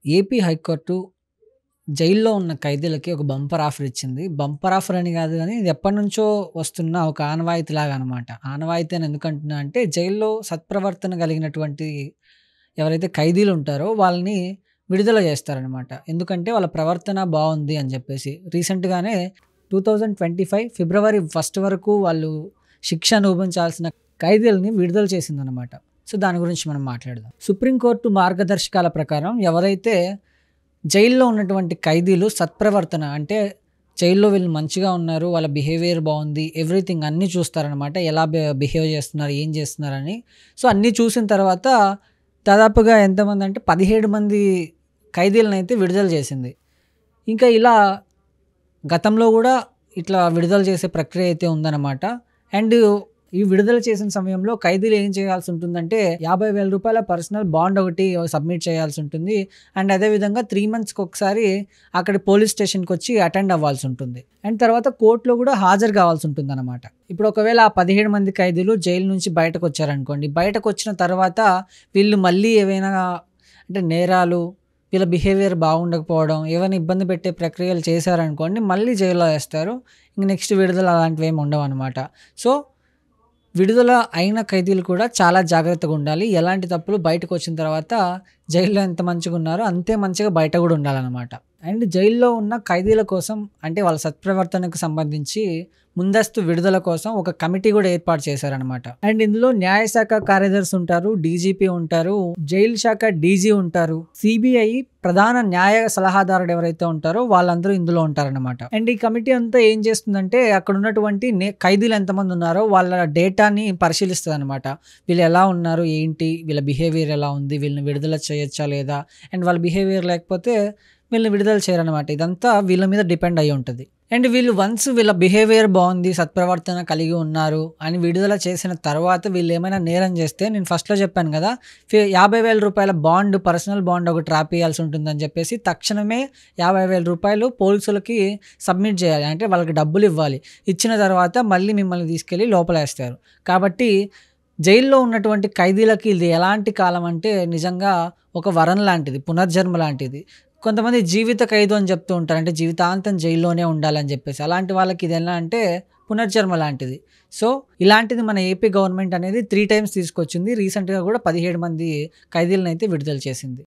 AP high court జైల్లో ఉన్న ఖైదీలకి ఒక బంపర్ ఆఫర్ ఇచ్చింది. బంపర్ ఆఫర్ అని గాదు గానీ, ఇది ఎప్పటినుంచో వస్తున్న ఒక ఆనవాయితీలాగా అనమాట. ఆనవాయితీ అని ఎందుకంటున్నా అంటే, జైల్లో సత్ప్రవర్తన కలిగినటువంటి ఎవరైతే ఖైదీలుంటారో వాళ్ళని విడుదల జేస్తారనమాట. ఎందుకంటే, వాళ్ళ ప్రవర్తన బావుంది అని జెప్పేసి. రీసెంట్‌గానే 2025 ఫిబ్రవరి 1 వరకు వాళ్ళు శిక్ష అనుభవించాల్సిన ఖైదీలని విడుదల చేసిందనమాట. సో, దాని గురించి మనం మాట్లాడదాం. సుప్రీంకోర్టు మార్గదర్శకాల ప్రకారం ఎవరైతే జైల్లో ఉన్నటువంటి ఖైదీలు సత్ప్రవర్తన అంటే జైల్లో వీళ్ళు మంచిగా ఉన్నారు, వాళ్ళ బిహేవియర్ బాగుంది, ఎవ్రీథింగ్ అన్నీ చూస్తారనమాట. ఎలా బిహేవ్ చేస్తున్నారు, ఏం చేస్తున్నారని. సో అన్నీ చూసిన తర్వాత దాదాపుగా ఎంతమంది అంటే 17 మంది ఖైదీలను అయితే విడుదల చేసింది. ఇంకా ఇలా గతంలో కూడా ఇట్లా విడుదల చేసే ప్రక్రియ అయితే ఉందన్నమాట. అండ్ ఈ విడుదల చేసిన సమయంలో ఖైదీలు ఏం చేయాల్సి ఉంటుందంటే, ₹50,000 పర్సనల్ బాండ్ ఒకటి సబ్మిట్ చేయాల్సి ఉంటుంది. అండ్ అదేవిధంగా 3 మంత్స్‌కి ఒకసారి అక్కడి పోలీస్ స్టేషన్‌కి వచ్చి అటెండ్ అవ్వాల్సి ఉంటుంది. అండ్ తర్వాత కోర్టులో కూడా హాజరు కావాల్సి ఉంటుందన్నమాట. ఇప్పుడు ఒకవేళ ఆ 17 మంది ఖైదీలు జైలు నుంచి బయటకు వచ్చారనుకోండి, బయటకు వచ్చిన తర్వాత వీళ్ళు మళ్ళీ ఏవైనా అంటే నేరాలు, వీళ్ళ బిహేవియర్ బాగుండకపోవడం, ఏవైనా ఇబ్బంది పెట్టే ప్రక్రియలు చేశారనుకోండి, మళ్ళీ జైల్లో వేస్తారు. ఇంక నెక్స్ట్ విడుదల అలాంటివి ఏమి ఉండవన్నమాట. సో విడుదల అయిన ఖైదీలు కూడా చాలా జాగ్రత్తగా ఉండాలి. ఎలాంటి తప్పులు బయటకు వచ్చిన తర్వాత జైల్లో ఎంత మంచిగా ఉన్నారో అంతే మంచిగా బయట కూడా ఉండాలన్నమాట. అండ్ జైల్లో ఉన్న ఖైదీల కోసం అంటే వాళ్ళ సత్ప్రవర్తనకు సంబంధించి ముందస్తు విడుదల కోసం ఒక కమిటీ కూడా ఏర్పాటు చేశారనమాట. అండ్ ఇందులో న్యాయశాఖ కార్యదర్శి ఉంటారు, డీజీపీ ఉంటారు, జైలు శాఖ డీజీ ఉంటారు, సిబిఐ ప్రధాన న్యాయ సలహాదారుడు ఎవరైతే ఉంటారో వాళ్ళందరూ ఇందులో ఉంటారనమాట. అండ్ ఈ కమిటీ అంతా ఏం చేస్తుందంటే, అక్కడ ఉన్నటువంటి ఖైదీలు ఎంతమంది ఉన్నారో వాళ్ళ డేటాని పరిశీలిస్తుంది అనమాట. వీళ్ళు ఎలా ఉన్నారు, ఏంటి, వీళ్ళ బిహేవియర్ ఎలా ఉంది, వీళ్ళని విడుదల చేయొచ్చా లేదా, అండ్ వాళ్ళ బిహేవియర్ లేకపోతే వీళ్ళని విడుదల చేయరనమాట. ఇదంతా వీళ్ళ మీద డిపెండ్ అయ్యి ఉంటుంది. అండ్ వీళ్ళు వన్స్ వీళ్ళ బిహేవియర్ బాగుంది, సత్ప్రవర్తన కలిగి ఉన్నారు అని విడుదల చేసిన తర్వాత వీళ్ళు ఏమైనా నేరం చేస్తే, నేను ఫస్ట్లో చెప్పాను కదా, ₹50,000 బాండ్, పర్సనల్ బాండ్ ఒకటి రాపియాల్సి ఉంటుందని చెప్పేసి తక్షణమే ₹50,000 పోలీసులకి సబ్మిట్ చేయాలి. అంటే వాళ్ళకి డబ్బులు ఇవ్వాలి. ఇచ్చిన తర్వాత మళ్ళీ మిమ్మల్ని తీసుకెళ్ళి లోపలేస్తారు. కాబట్టి జైల్లో ఉన్నటువంటి ఖైదీలకి ఇది ఎలాంటి కాలం అంటే నిజంగా ఒక వరం లాంటిది, పునర్జన్మ లాంటిది. కొంతమంది జీవిత ఖైదు అని చెప్తూ ఉంటారు, అంటే జీవితాంతం జైల్లోనే ఉండాలని చెప్పేసి. అలాంటి వాళ్ళకి ఇది ఎలా అంటే పునర్జన్మ లాంటిది. సో ఇలాంటిది మన ఏపీ గవర్నమెంట్ అనేది 3 టైమ్స్ తీసుకొచ్చింది. రీసెంట్గా కూడా 17 మంది ఖైదీలను అయితే విడుదల చేసింది.